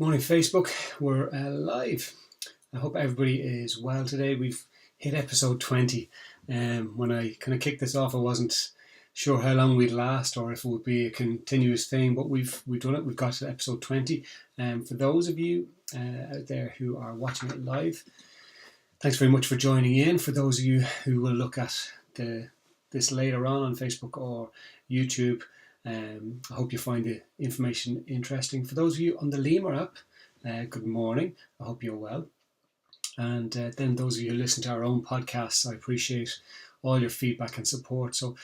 Morning Facebook, we're live. I hope everybody is well today. We've hit episode 20. When I kind of kicked this off, I wasn't sure how long we'd last or if it would be a continuous thing, but we've done it. We've got to episode 20. For those of you out there who are watching it live, thanks very much for joining in. For those of you who will look at this later on Facebook or YouTube, I hope you find the information interesting. For those of you on the Lemur app, good morning. I hope you're well. And then those of you who listen to our own podcasts, I appreciate all your feedback and support. So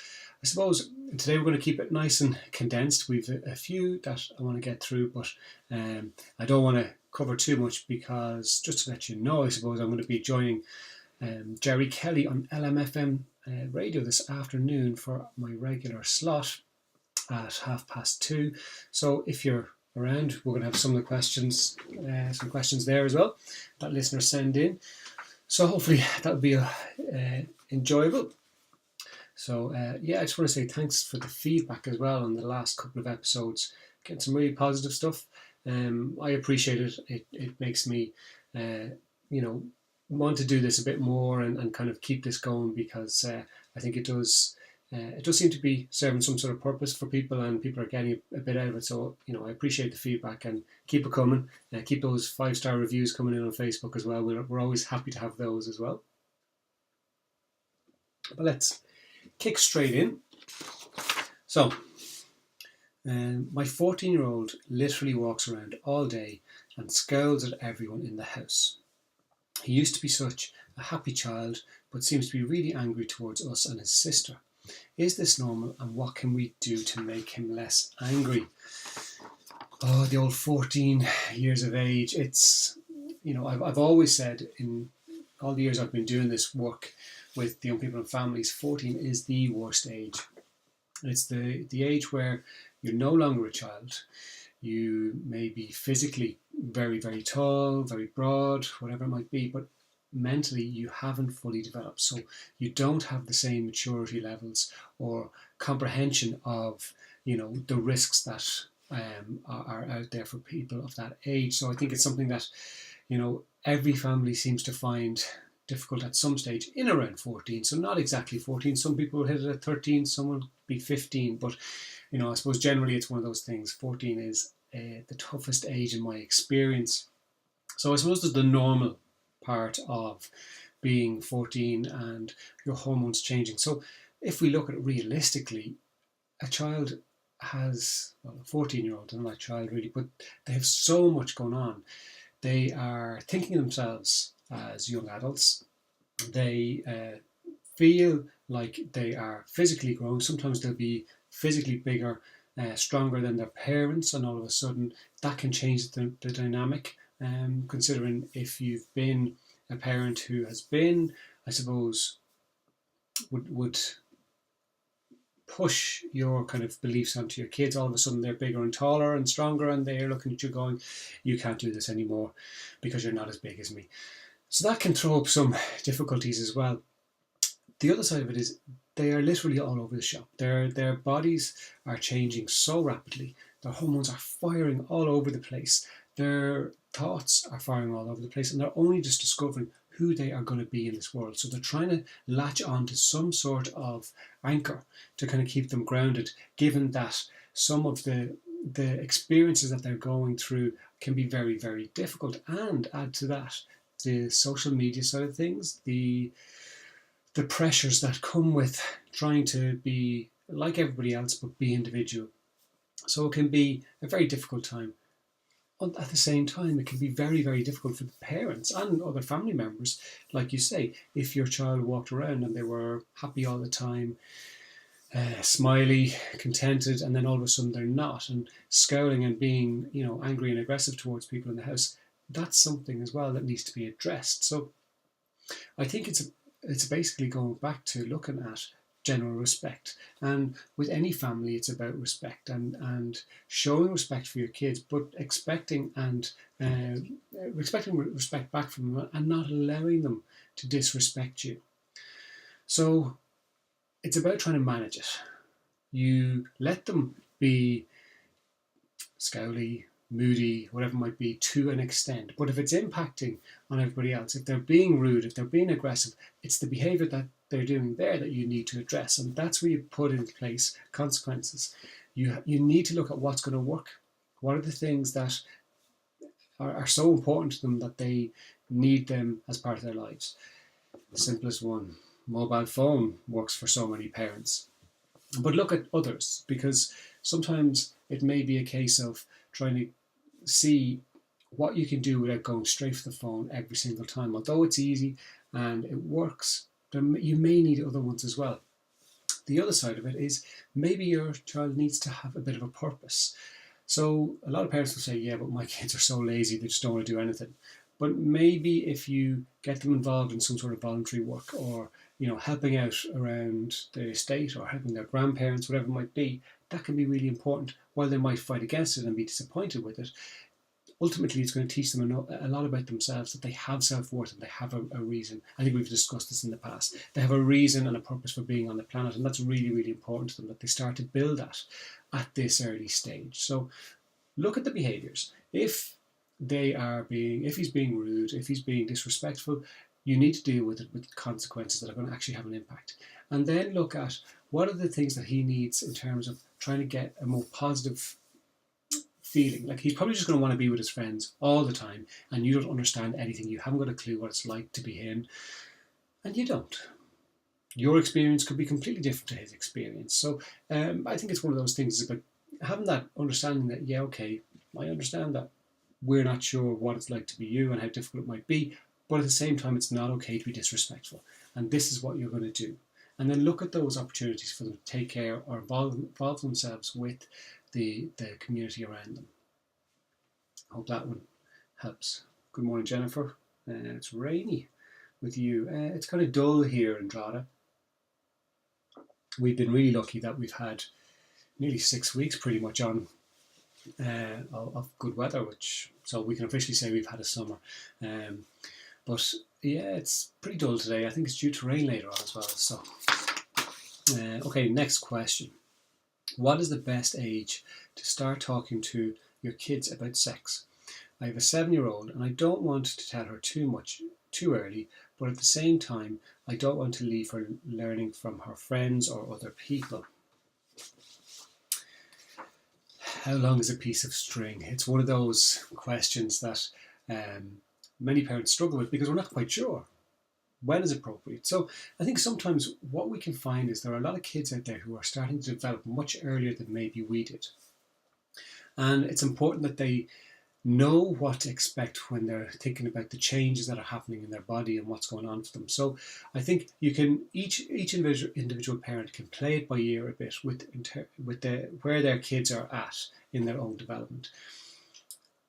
I suppose today we're going to keep it nice and condensed. We've a few that I want to get through, but I don't want to cover too much because, just to let you know, I suppose I'm going to be joining Jerry Kelly on LMFM radio this afternoon for my regular slot at 2:30. So if you're around, we're going to have some questions there as well that listeners send in. So hopefully that'll be enjoyable. So I just want to say thanks for the feedback as well on the last couple of episodes. Getting some really positive stuff. I appreciate it. It makes me, want to do this a bit more and kind of keep this going because I think it does seem to be serving some sort of purpose for people and people are getting a bit out of it. So, I appreciate the feedback and keep it coming. Keep those 5-star reviews coming in on Facebook as well. We're always happy to have those as well. But let's kick straight in. So, my 14-year-old literally walks around all day and scowls at everyone in the house. He used to be such a happy child, but seems to be really angry towards us and his sister. Is this normal, and what can we do to make him less angry? Oh, the old 14 years of age. It's, I've always said in all the years I've been doing this work with young people and families, 14 is the worst age. It's the age where you're no longer a child. You may be physically very, very tall, very broad, whatever it might be, but mentally you haven't fully developed. So you don't have the same maturity levels or comprehension of, the risks that are out there for people of that age. So I think it's something that, every family seems to find difficult at some stage in around 14. So not exactly 14. Some people will hit it at 13, some will be 15. But, I suppose generally it's one of those things. 14 is the toughest age in my experience. So I suppose there's the normal part of being 14 and your hormones changing. So if we look at it realistically, a child has, a 14-year-old, not a child really, but they have so much going on. They are thinking of themselves as young adults. They feel like they are physically growing. Sometimes they'll be physically bigger, stronger than their parents, and all of a sudden that can change the dynamic. Considering if you've been a parent who has been, I suppose, would push your kind of beliefs onto your kids. All of a sudden they're bigger and taller and stronger and they're looking at you going, you can't do this anymore because you're not as big as me. So that can throw up some difficulties as well. The other side of it is they are literally all over the shop. Their bodies are changing so rapidly. Their hormones are firing all over the place. Their thoughts are firing all over the place, and they're only just discovering who they are going to be in this world. So they're trying to latch on to some sort of anchor to kind of keep them grounded, given that some of the experiences that they're going through can be very, very difficult. And add to that the social media side of things, the pressures that come with trying to be like everybody else but be individual. So it can be a very difficult time. At the same time, it can be very, very difficult for the parents and other family members. Like you say, if your child walked around and they were happy all the time, smiley, contented, and then all of a sudden they're not, and scowling and being, angry and aggressive towards people in the house, that's something as well that needs to be addressed. So I think it's basically going back to looking at general respect, and with any family it's about respect and showing respect for your kids, but expecting respect back from them and not allowing them to disrespect you. So it's about trying to manage it. You let them be scowly, moody, whatever it might be, to an extent. But if it's impacting on everybody else, if they're being rude, if they're being aggressive, it's the behaviour that they're doing there that you need to address. And that's where you put in place consequences. You need to look at what's going to work. What are the things that are so important to them that they need them as part of their lives? The simplest one, mobile phone, works for so many parents. But look at others, because sometimes it may be a case of trying to see what you can do without going straight for the phone every single time. Although it's easy and it works, you may need other ones as well. The other side of it is maybe your child needs to have a bit of a purpose. So a lot of parents will say, yeah, but my kids are so lazy, they just don't want to do anything. But maybe if you get them involved in some sort of voluntary work, or helping out around the estate, or helping their grandparents, whatever it might be, that can be really important. While they might fight against it and be disappointed with it, ultimately it's going to teach them a lot about themselves, that they have self-worth and they have a reason. I think we've discussed this in the past. They have a reason and a purpose for being on the planet, and that's really, really important to them, that they start to build that at this early stage. So look at the behaviours. If he's being rude, if he's being disrespectful, you need to deal with it with consequences that are going to actually have an impact. And then look at what are the things that he needs in terms of trying to get a more positive feeling. Like, he's probably just going to want to be with his friends all the time, and you don't understand anything. You haven't got a clue what it's like to be him, and you don't. Your experience could be completely different to his experience. So I think it's one of those things about having that understanding that, yeah, okay, I understand that we're not sure what it's like to be you and how difficult it might be, but at the same time, it's not okay to be disrespectful. And this is what you're going to do. And then look at those opportunities for them to take care or involve themselves with the community around them. I hope that one helps. Good morning, Jennifer. It's rainy with you. It's kind of dull here in Drogheda. We've been really lucky that we've had nearly 6 weeks pretty much on of good weather, so we can officially say we've had a summer. But yeah, it's pretty dull today. I think it's due to rain later on as well. So, okay, next question. What is the best age to start talking to your kids about sex? I have a 7-year-old and I don't want to tell her too much too early, but at the same time, I don't want to leave her learning from her friends or other people. How long is a piece of string? It's one of those questions that many parents struggle with, because we're not quite sure when is appropriate. So I think sometimes what we can find is there are a lot of kids out there who are starting to develop much earlier than maybe we did. And it's important that they know what to expect when they're thinking about the changes that are happening in their body and what's going on for them. So I think you can each individual parent can play it by ear a bit with where their kids are at in their own development.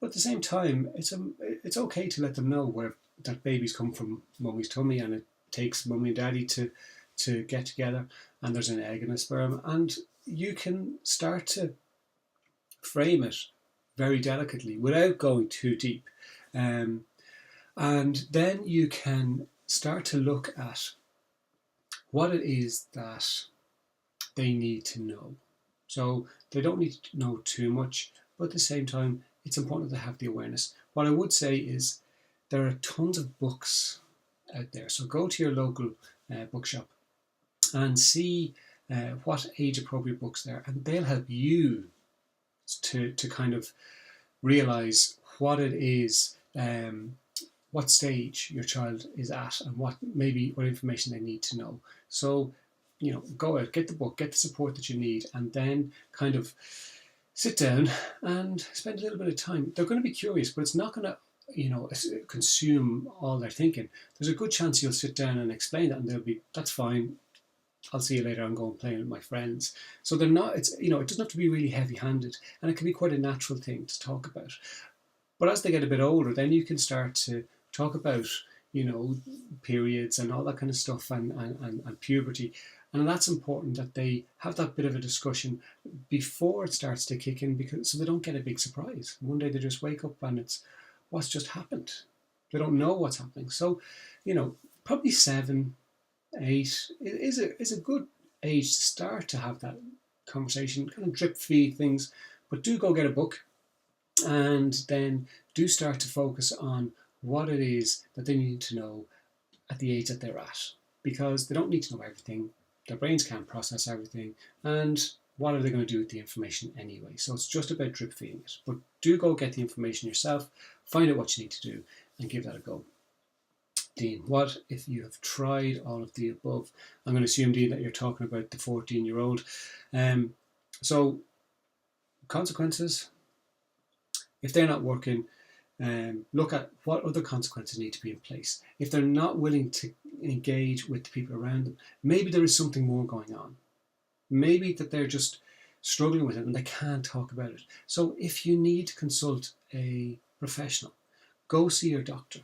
But at the same time, it's okay to let them know where that babies come from mummy's tummy, and it takes mummy and daddy to get together, and there's an egg and a sperm, and you can start to frame it very delicately without going too deep. And then you can start to look at what it is that they need to know. So they don't need to know too much, but at the same time, it's important to have the awareness. What I would say is there are tons of books out there. So go to your local bookshop and see what age-appropriate books there are, and they'll help you to kind of realise what it is, what stage your child is at, and what information they need to know. So, go out, get the book, get the support that you need, and then kind of sit down and spend a little bit of time. They're going to be curious, but it's not going to, consume all their thinking. There's a good chance you'll sit down and explain that, and they'll be, that's fine. I'll see you later. I'm going playing with my friends. So they're not. It doesn't have to be really heavy-handed, and it can be quite a natural thing to talk about. But as they get a bit older, then you can start to talk about, periods and all that kind of stuff, and puberty. And that's important that they have that bit of a discussion before it starts to kick in, so they don't get a big surprise. One day they just wake up and it's, what's just happened? They don't know what's happening. So, probably 7, 8 is a good age to start to have that conversation, kind of drip feed things. But do go get a book and then do start to focus on what it is that they need to know at the age that they're at, because they don't need to know everything. Their brains can't process everything, and what are they going to do with the information anyway? So it's just about drip feeding it. But do go get the information yourself, find out what you need to do, and give that a go. Dean, what if you have tried all of the above? I'm going to assume, Dean, that you're talking about the 14-year-old. So consequences, if they're not working, look at what other consequences need to be in place. If they're not willing to engage with the people around them, maybe there is something more going on. Maybe that they're just struggling with it and they can't talk about it. So if you need to consult a professional, go see your doctor.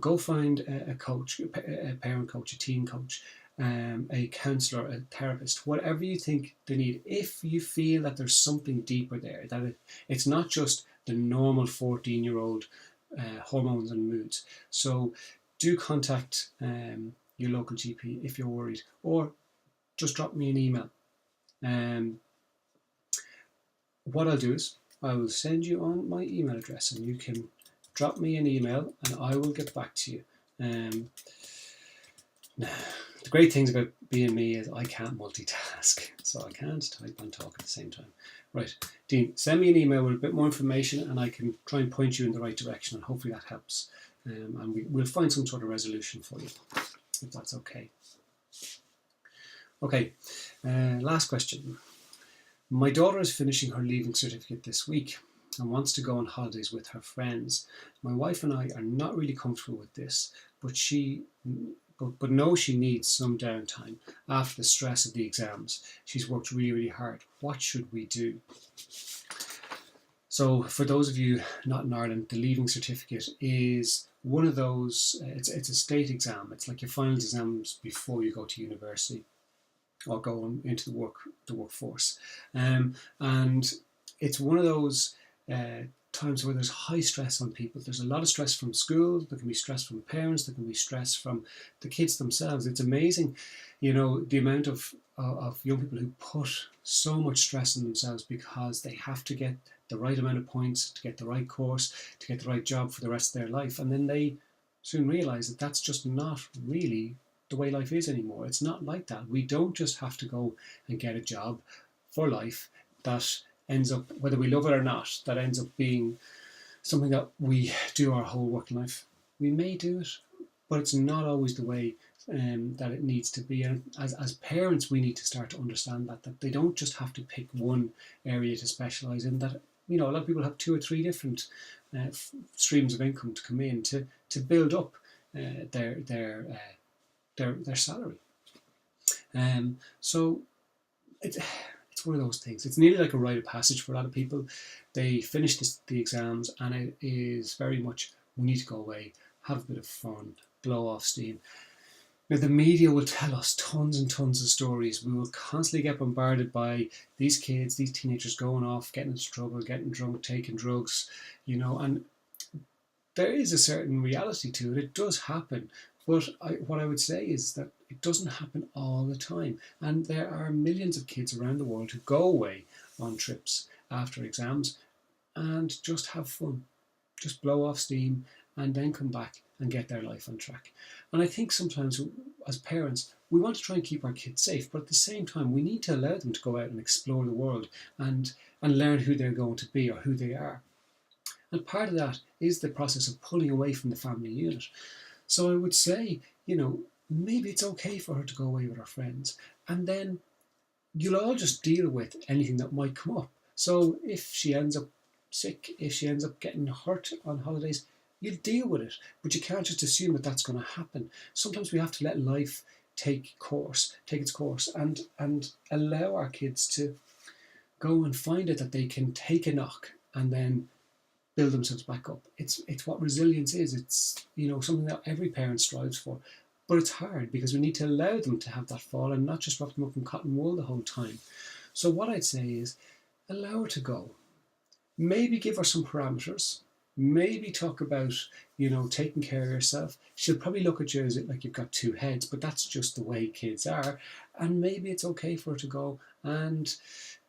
Go find a coach, a parent coach, a teen coach, a counsellor, a therapist, whatever you think they need. If you feel that there's something deeper there, that it's not just the normal 14-year-old hormones and moods. So do contact your local GP if you're worried, or just drop me an email. What I'll do is I will send you on my email address, and you can drop me an email and I will get back to you. The great things about being me is I can't multitask, so I can't type and talk at the same time. Right, Dean, send me an email with a bit more information and I can try and point you in the right direction, and hopefully that helps. And we'll find some sort of resolution for you, if that's okay. Okay, last question. My daughter is finishing her leaving certificate this week and wants to go on holidays with her friends. My wife and I are not really comfortable with this, but know she needs some downtime after the stress of the exams. She's worked really, really hard. What should we do? So for those of you not in Ireland, the leaving certificate is one of those, it's a state exam. It's like your final exams before you go to university or go into the workforce. And it's one of those times where there's high stress on people. There's a lot of stress from school, there can be stress from parents, there can be stress from the kids themselves. It's amazing, the amount of young people who put so much stress on themselves because they have to get the right amount of points, to get the right course, to get the right job for the rest of their life. And then they soon realise that that's just not really the way life is anymore. It's not like that. We don't just have to go and get a job for life that ends up, whether we love it or not, that ends up being something that we do our whole working life. We may do it, but it's not always the way that it needs to be. And as parents, we need to start to understand that they don't just have to pick one area to specialise in, that a lot of people have 2 or 3 different streams of income to come in to build up their salary. So it's one of those things. It's nearly like a rite of passage for a lot of people. They finish the exams and it is very much, we need to go away, have a bit of fun, blow off steam. Now the media will tell us tons and tons of stories. We will constantly get bombarded by these kids, these teenagers going off, getting into trouble, getting drunk, taking drugs, and there is a certain reality to it. It does happen. But what I would say is that it doesn't happen all the time. And there are millions of kids around the world who go away on trips after exams and just have fun, just blow off steam and then come back and get their life on track. And I think sometimes as parents, we want to try and keep our kids safe, but at the same time, we need to allow them to go out and explore the world and learn who they're going to be or who they are. And part of that is the process of pulling away from the family unit. So I would say, maybe it's okay for her to go away with her friends, and then you'll all just deal with anything that might come up. So if she ends up sick, if she ends up getting hurt on holidays, you'll deal with it. But you can't just assume that that's going to happen. Sometimes we have to let life take its course, and allow our kids to go and find it that they can take a knock and then build themselves back up. It's what resilience is. It's something that every parent strives for, but it's hard because we need to allow them to have that fall and not just wrap them up in cotton wool the whole time. So what I'd say is allow her to go. Maybe give her some parameters. Maybe talk about taking care of yourself. She'll probably look at you as like you've got 2 heads, but that's just the way kids are. And maybe it's okay for her to go and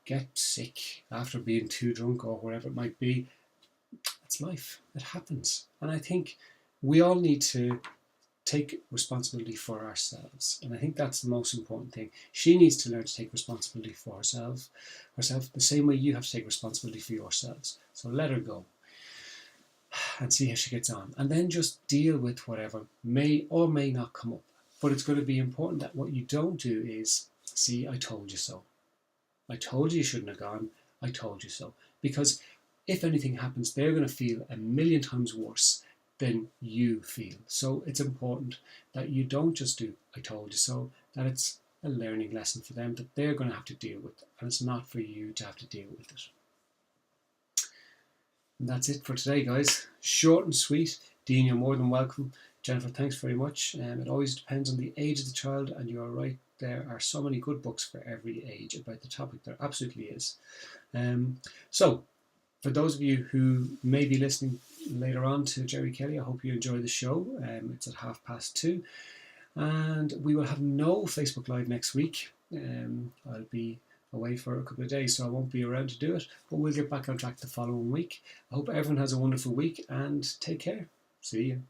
get sick after being too drunk or whatever it might be. It's life. It happens. And I think we all need to take responsibility for ourselves. And I think that's the most important thing. She needs to learn to take responsibility for herself the same way you have to take responsibility for yourselves. So let her go and see how she gets on. And then just deal with whatever may or may not come up. But it's going to be important that what you don't do is, see, I told you so. I told you shouldn't have gone. I told you so. Because if anything happens, they're going to feel a million times worse than you feel. So it's important that you don't just do, I told you so, that it's a learning lesson for them that they're going to have to deal with. And it's not for you to have to deal with it. And that's it for today, guys. Short and sweet. Dean, you're more than welcome. Jennifer, thanks very much. It always depends on the age of the child, and you're right, there are so many good books for every age about the topic. There absolutely is. So, for those of you who may be listening later on to Jerry Kelly, I hope you enjoy the show. It's at 2:30. And we will have no Facebook Live next week. I'll be away for a couple of days, so I won't be around to do it, but we'll get back on track the following week. I hope everyone has a wonderful week, and take care. See you.